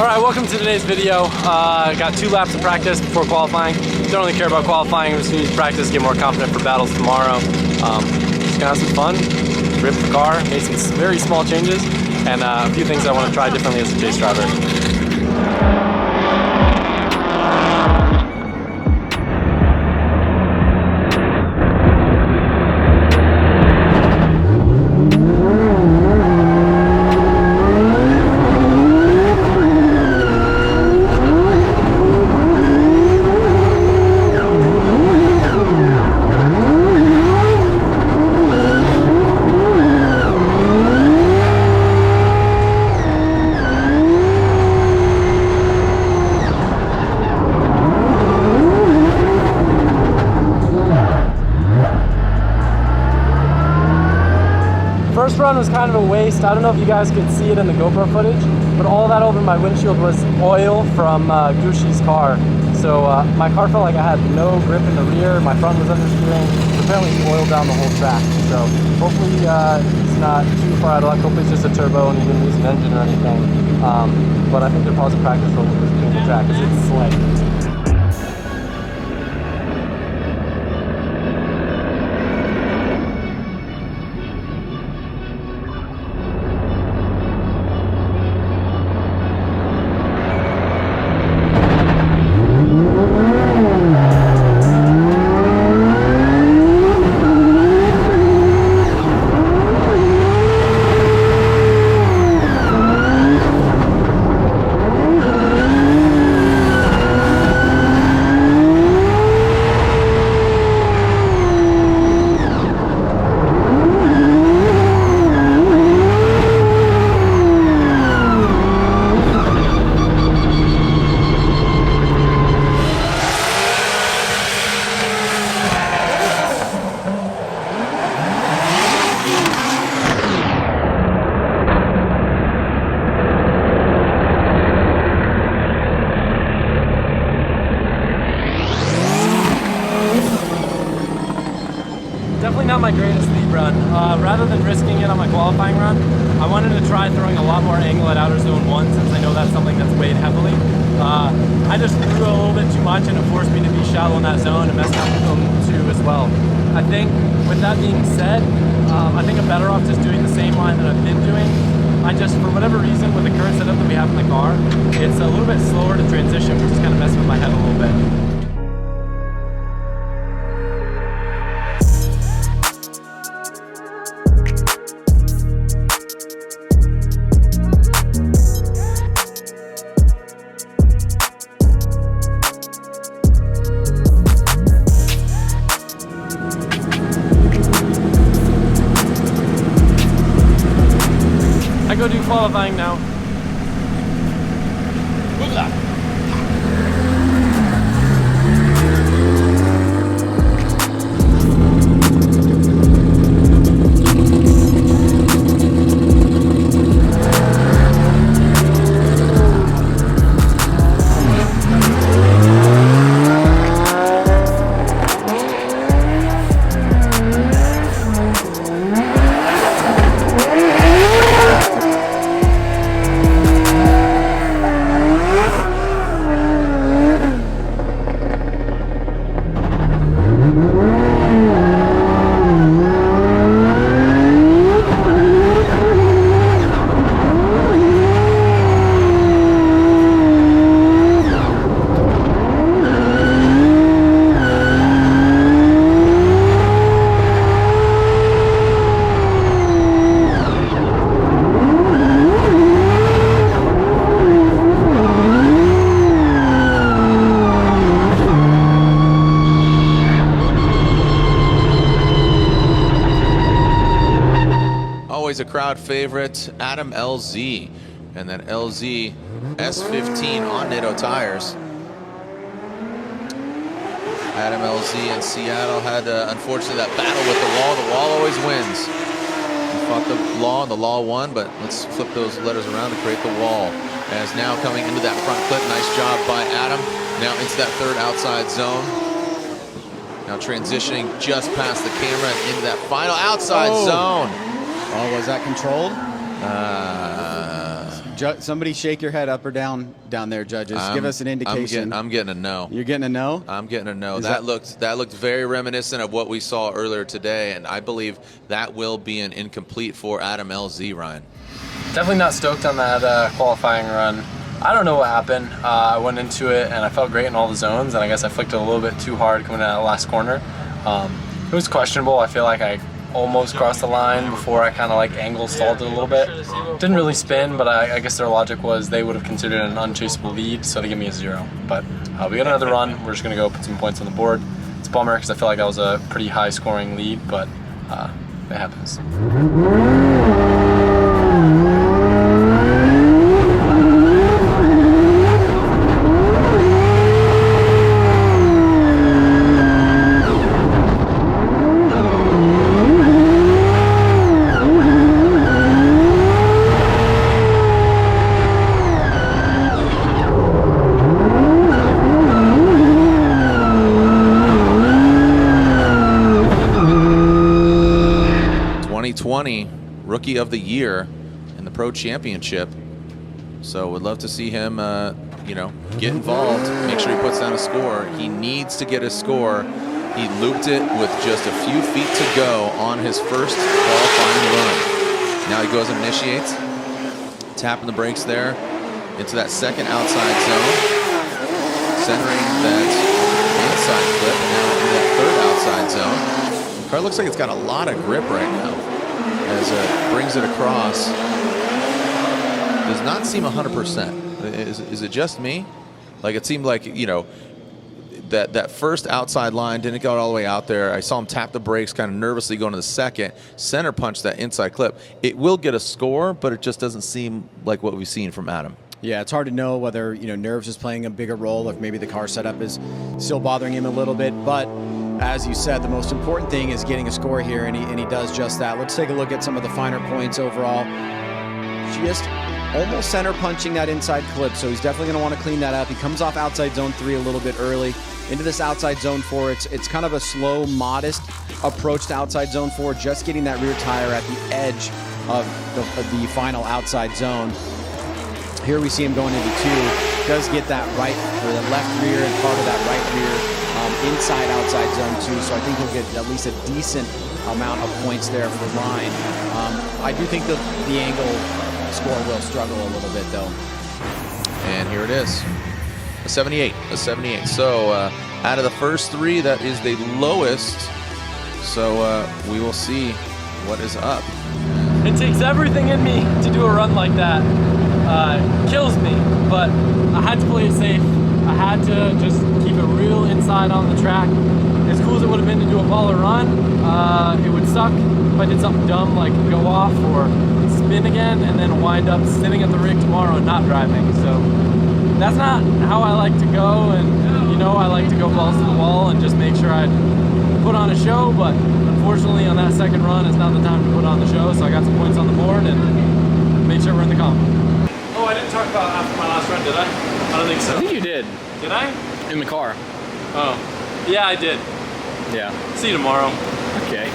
Alright, welcome to today's video. Got 2 laps of practice before qualifying. Don't really care about qualifying, I'm just going to use practice, get more confident for battles tomorrow. Just gonna have some fun, rip the car, made some very small changes, and a few things I want to try differently as a chase driver. First run was kind of a waste. I don't know if you guys could see it in the GoPro footage, but all that over my windshield was oil from Gushi's car. So my car felt like I had no grip in the rear, my front was understeering. Apparently it's oiled down the whole track. So hopefully it's not too far out of luck. Hopefully it's just a turbo and you didn't lose an engine or anything. But I think they're pausing practice a little bit between the track because it's slick. Definitely not my greatest lead run. Rather than risking it on my qualifying run, I wanted to try throwing a lot more angle at outer zone 1 since I know that's something that's weighed heavily. I just threw a little bit too much and it forced me to be shallow in that zone and messed up with zone 2 as well. I think with that being said, I think I'm better off just doing the same line that I've been doing. I just, for whatever reason, with the current setup that we have in the car, it's a little bit slower to transition, which is kind of messing with my head a little bit. I go do qualifying now. Good luck. A crowd favorite, Adam LZ, and that LZ S15 on Nitto tires. Adam LZ in Seattle had unfortunately that battle with the wall. The wall always wins. He fought the law won, but let's flip those letters around to create the wall. As now coming into that front clip, nice job by Adam. Now into that third outside zone. Now transitioning just past the camera and into that final outside zone. Oh, was that controlled? Somebody shake your head up or down there, judges. Give us an indication. I'm getting a no. You're getting a no? I'm getting a no. That looked very reminiscent of what we saw earlier today, and I believe that will be an incomplete for Adam LZ, Ryan. Definitely not stoked on that qualifying run. I don't know what happened. I went into it and I felt great in all the zones, and I guess I flicked it a little bit too hard coming out of the last corner. It was questionable. I feel like I almost crossed the line before I kind of like angle stalled it a little bit. Didn't really spin, but I guess their logic was they would have considered an unchaseable lead, so they give me a 0. But we got another run. We're just going to go put some points on the board. It's a bummer because I feel like that was a pretty high scoring lead, but it happens. 2020 Rookie of the Year in the Pro Championship. So would love to see him, get involved, make sure he puts down a score. He needs to get a score. He looped it with just a few feet to go on his first qualifying run. Now he goes and initiates, tapping the brakes there into that second outside zone, centering that inside clip, now in that third outside zone. The car looks like it's got a lot of grip right now as it brings it across. Does not seem 100%. Is it just me? Like it seemed like, that first outside line didn't go all the way out there. I saw him tap the brakes kind of nervously going to the second, center punch that inside clip. It will get a score, but it just doesn't seem like what we've seen from Adam. Yeah, it's hard to know whether, nerves is playing a bigger role, if maybe the car setup is still bothering him a little bit. But as you said, the most important thing is getting a score here, and he does just that. Let's take a look at some of the finer points overall. Just almost center punching that inside clip, so he's definitely going to want to clean that up. He comes off outside zone 3 a little bit early. Into this outside zone 4, it's kind of a slow, modest approach to outside zone 4, just getting that rear tire at the edge of the final outside zone. Here we see him going into 2, does get that right, or the left rear and part of that right rear inside outside zone 2, so I think he'll get at least a decent amount of points there for line. I do think the angle score will struggle a little bit though. And here it is. A 78. So out of the first 3, that is the lowest. So we will see what is up. It takes everything in me to do a run like that. Kills me, but I had to play it safe. I had to just keep it real inside on the track. As cool as it would have been to do a baller run, it would suck if I did something dumb like go off or spin again and then wind up sitting at the rig tomorrow and not driving. So that's not how I like to go, and I like to go balls to the wall and just make sure I put on a show, but unfortunately on that second run it's not the time to put on the show, so I got some points on the board and made sure we're in the comp. Oh, I didn't talk about after my last run, did I? I don't think so. I think you did. Did I? In the car. Oh, yeah, I did. Yeah. See you tomorrow. Okay.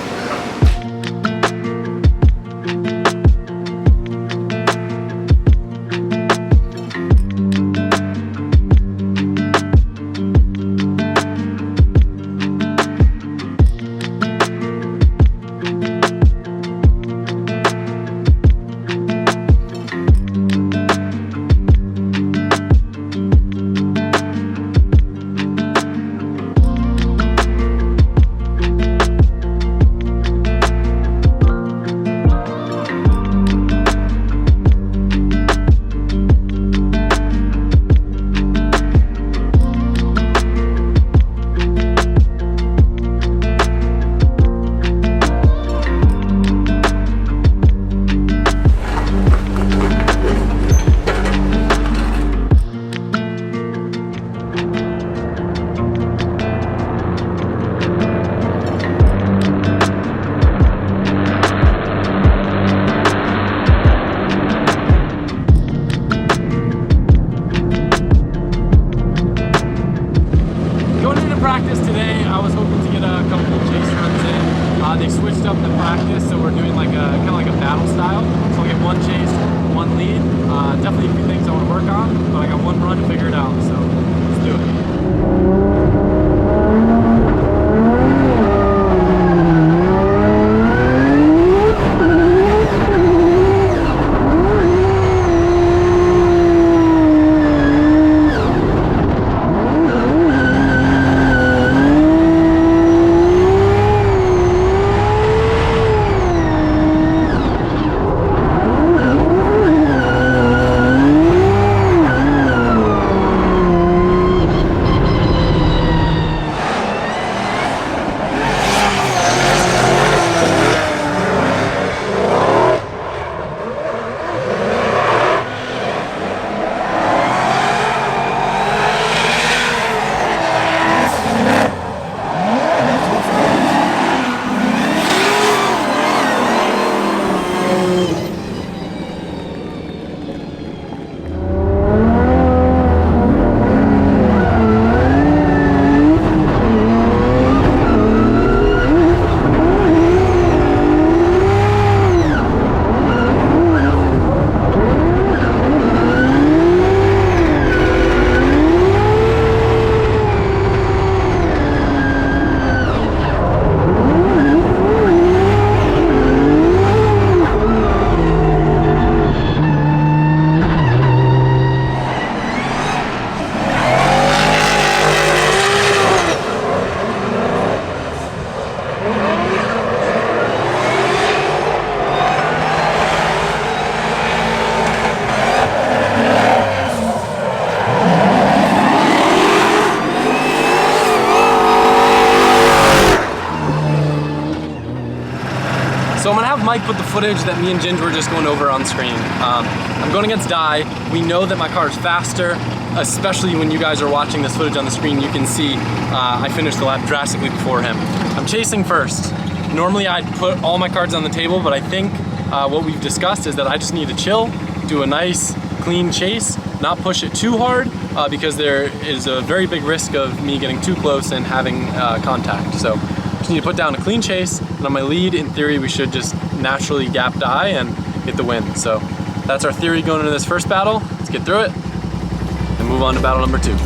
Practice today, I was hoping to get a couple of chase runs in. They switched up the practice, so we're doing like kind of like a battle style. So I'll get 1 chase, 1 lead. Definitely a few things I want to work on, but I got 1 run to figure it out, so let's do it. So I'm gonna have Mike put the footage that me and Ginge were just going over on screen. I'm going against Dye. We know that my car is faster, especially when you guys are watching this footage on the screen. You can see I finished the lap drastically before him. I'm chasing first. Normally I'd put all my cards on the table, but I think what we've discussed is that I just need to chill, do a nice clean chase, not push it too hard because there is a very big risk of me getting too close and having contact. So just need to put down a clean chase, and on my lead, in theory, we should just naturally gap Dye and get the win. So that's our theory going into this first battle. Let's get through it and move on to battle number 2.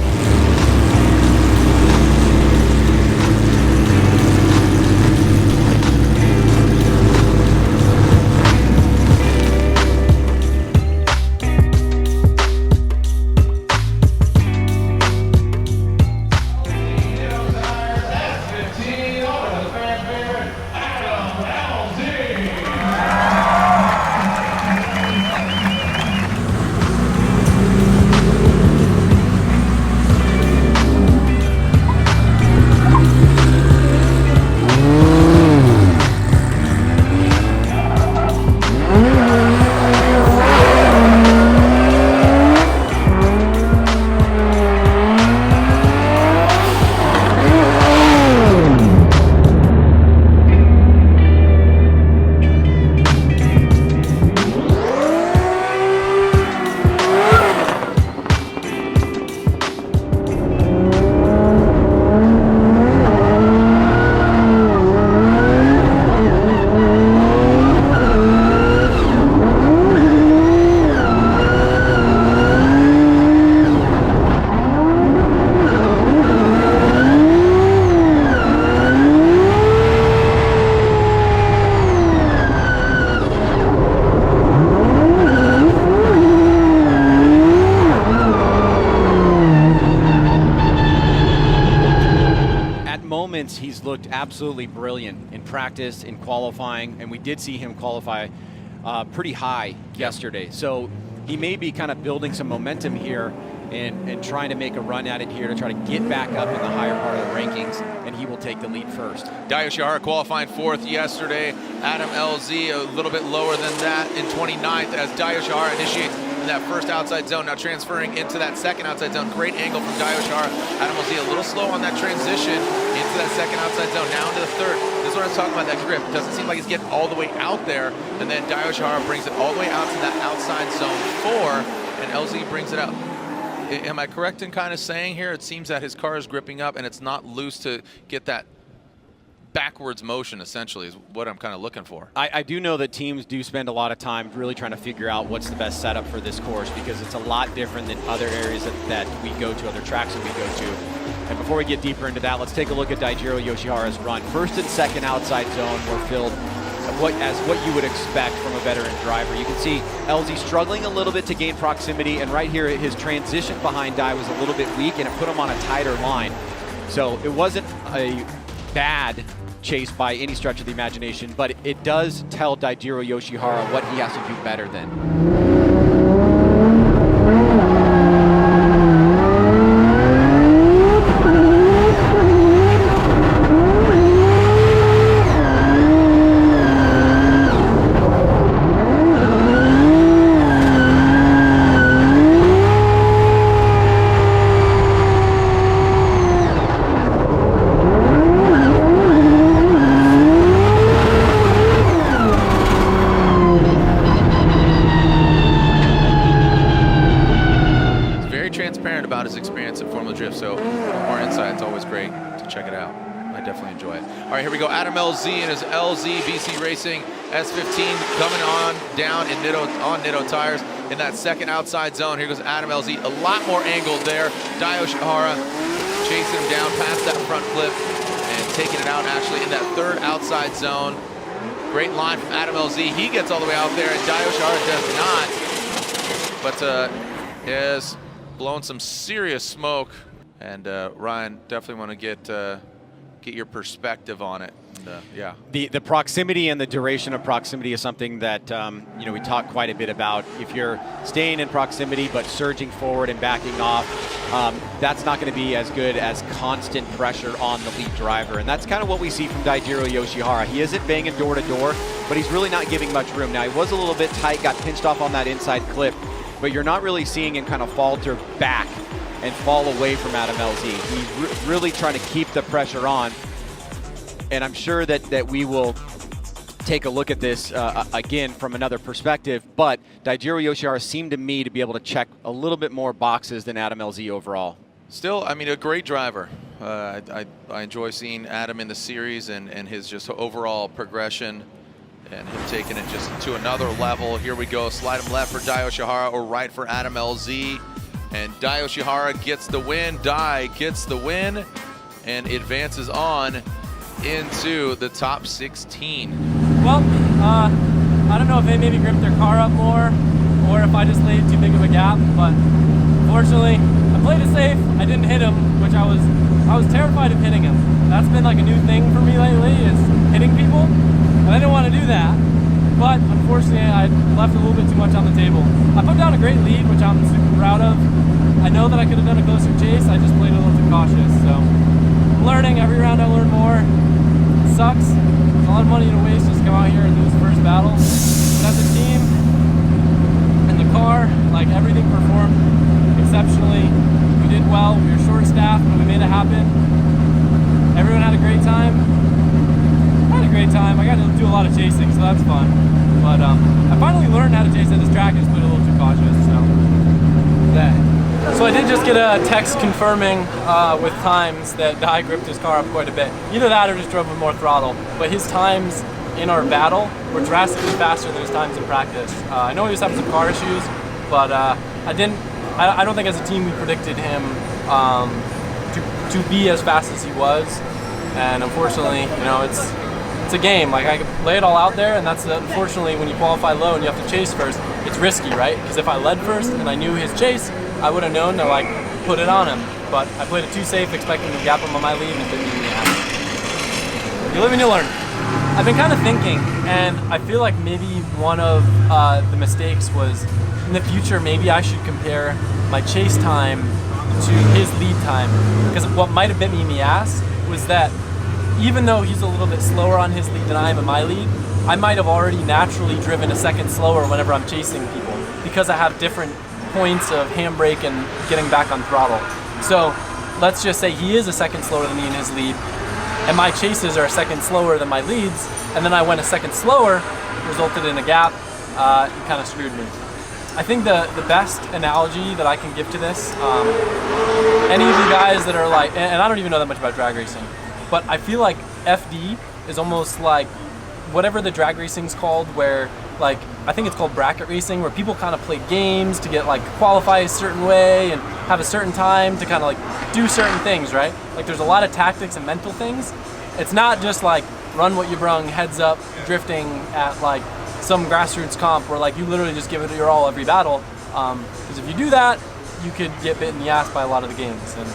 He's looked absolutely brilliant in practice, in qualifying, and we did see him qualify pretty high yesterday. So he may be kind of building some momentum here and trying to make a run at it here to try to get back up in the higher part of the rankings, and he will take the lead first. Dayushihara qualifying 4th yesterday. Adam LZ a little bit lower than that in 29th as Dayushihara initiates in that first outside zone. Now transferring into that second outside zone. Great angle from Dayushihara. Adam LZ a little slow on that transition into that second outside zone. Now into the third. This is what I'm talking about, that grip. It doesn't seem like he's getting all the way out there, and then Dayushihara brings it all the way out to that outside zone 4, and LZ brings it out. Am I correct in kind of saying here it seems that his car is gripping up and it's not loose to get that backwards motion, essentially, is what I'm kind of looking for. I do know that teams do spend a lot of time really trying to figure out what's the best setup for this course, because it's a lot different than other areas that we go to, other tracks that we go to. And before we get deeper into that, let's take a look at Daijiro Yoshihara's run. First and second outside zone were filled as what you would expect from a veteran driver. You can see LZ struggling a little bit to gain proximity, and right here his transition behind Dai was a little bit weak, and it put him on a tighter line. So it wasn't a bad chase by any stretch of the imagination, but it does tell Daijiro Yoshihara what he has to do better than. About his experience in Formula Drift, so more insight. It's always great to check it out. I definitely enjoy it. All right, here we go. Adam LZ and his LZ BC Racing S15 coming on down in Nitto tires in that second outside zone. Here goes Adam LZ, a lot more angled there. Dai Yoshihara chasing him down past that front flip and taking it out actually in that third outside zone. Great line from Adam LZ. He gets all the way out there, and Dai Yoshihara does not. But is blowing some serious smoke, and Ryan, definitely want to get your perspective on it. And, yeah, the proximity and the duration of proximity is something that we talk quite a bit about. If you're staying in proximity but surging forward and backing off, that's not going to be as good as constant pressure on the lead driver, and that's kind of what we see from Daijiro Yoshihara. He isn't banging door to door, but he's really not giving much room. Now, he was a little bit tight, got pinched off on that inside clip, but you're not really seeing him kind of falter back and fall away from Adam LZ. He's really trying to keep the pressure on, and I'm sure that we will take a look at this again from another perspective, but Daijiro Yoshihara seemed to me to be able to check a little bit more boxes than Adam LZ overall. Still, I mean, a great driver. I enjoy seeing Adam in the series and his just overall progression, and him taking it just to another level. Here we go, slide him left for Dai Yoshihara or right for Adam LZ. And Dai Yoshihara gets the win. Dai gets the win and advances on into the top 16. Well, I don't know if they maybe gripped their car up more or if I just laid too big of a gap, but fortunately, I played it safe. I didn't hit him, which I was terrified of hitting him. That's been like a new thing for me lately, is hitting people. And I didn't want to do that, but unfortunately I left a little bit too much on the table. I put down a great lead, which I'm super proud of. I know that I could have done a closer chase, I just played a little too cautious. So I'm learning, every round I learn more. It sucks, it's a lot of money to waste just to come out here and lose the first battle. But as a team, in the car, like everything performed exceptionally. We did well, we were short-staffed, but we made it happen. Everyone had a great time. Great time. I got to do a lot of chasing, so that's fun. But I finally learned how to chase at this track. I just played a little too cautious. So I did just get a text confirming with times that Dai gripped his car up quite a bit. Either that or just drove with more throttle. But his times in our battle were drastically faster than his times in practice. I know he was having some car issues, but I don't think as a team we predicted him to be as fast as he was. And unfortunately, it's a game. Like, I could lay it all out there, and that's unfortunately when you qualify low and you have to chase first, it's risky, right? Because if I led first and I knew his chase, I would have known to like put it on him. But I played it too safe, expecting to gap him on my lead, and it didn't even happen. You live and you learn. I've been kind of thinking, and I feel like maybe one of the mistakes was in the future, maybe I should compare my chase time to his lead time. Because what might have bit me in the ass was that even though he's a little bit slower on his lead than I am in my lead, I might have already naturally driven a second slower whenever I'm chasing people because I have different points of handbrake and getting back on throttle. So let's just say he is a second slower than me in his lead, and my chases are a second slower than my leads, and then I went a second slower, resulted in a gap, and kind of screwed me. I think the best analogy that I can give to this, any of you guys that are like, and I don't even know that much about drag racing, but I feel like FD is almost like whatever the drag racing's called, where like I think it's called bracket racing, where people kind of play games to get like qualify a certain way and have a certain time to kind of like do certain things, right? Like there's a lot of tactics and mental things. It's not just like run what you brung, heads up, drifting at like some grassroots comp where like you literally just give it your all every battle. Because if you do that, you could get bit in the ass by a lot of the games. And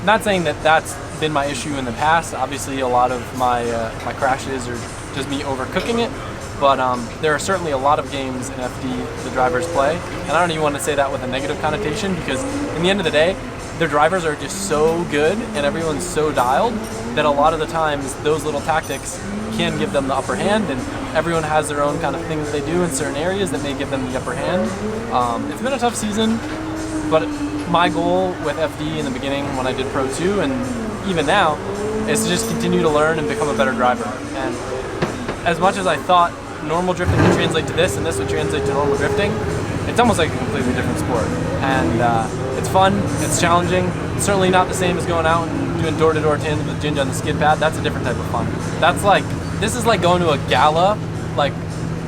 not saying that that's been my issue in the past. Obviously, a lot of my my crashes are just me overcooking it. But there are certainly a lot of games in FD the drivers play, and I don't even want to say that with a negative connotation, because in the end of the day, their drivers are just so good and everyone's so dialed that a lot of the times those little tactics can give them the upper hand, and everyone has their own kind of thing that they do in certain areas that may give them the upper hand. It's been a tough season, but my goal with FD in the beginning when I did Pro 2 and even now is to just continue to learn and become a better driver. And as much as I thought normal drifting would translate to this and this would translate to normal drifting, it's almost like a completely different sport. And it's fun, it's challenging. It's certainly not the same as going out and doing door-to-door tandem with Ginger on the skid pad. That's a different type of fun. That's like, this is like going to a gala, like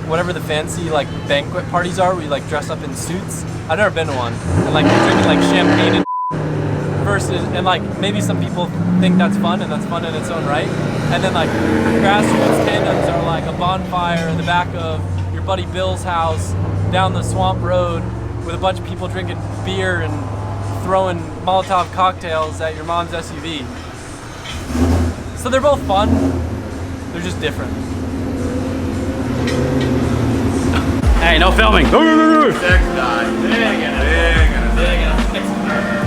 whatever the fancy like banquet parties are where you like dress up in suits. I've never been to one. And like you're drinking like champagne and versus, and like maybe some people think that's fun and that's fun in its own right. And then like grassroots tandems are like a bonfire in the back of your buddy Bill's house down the swamp road with a bunch of people drinking beer and throwing Molotov cocktails at your mom's SUV. So they're both fun, they're just different. Hey, no filming. Next guy. They're gonna fix it.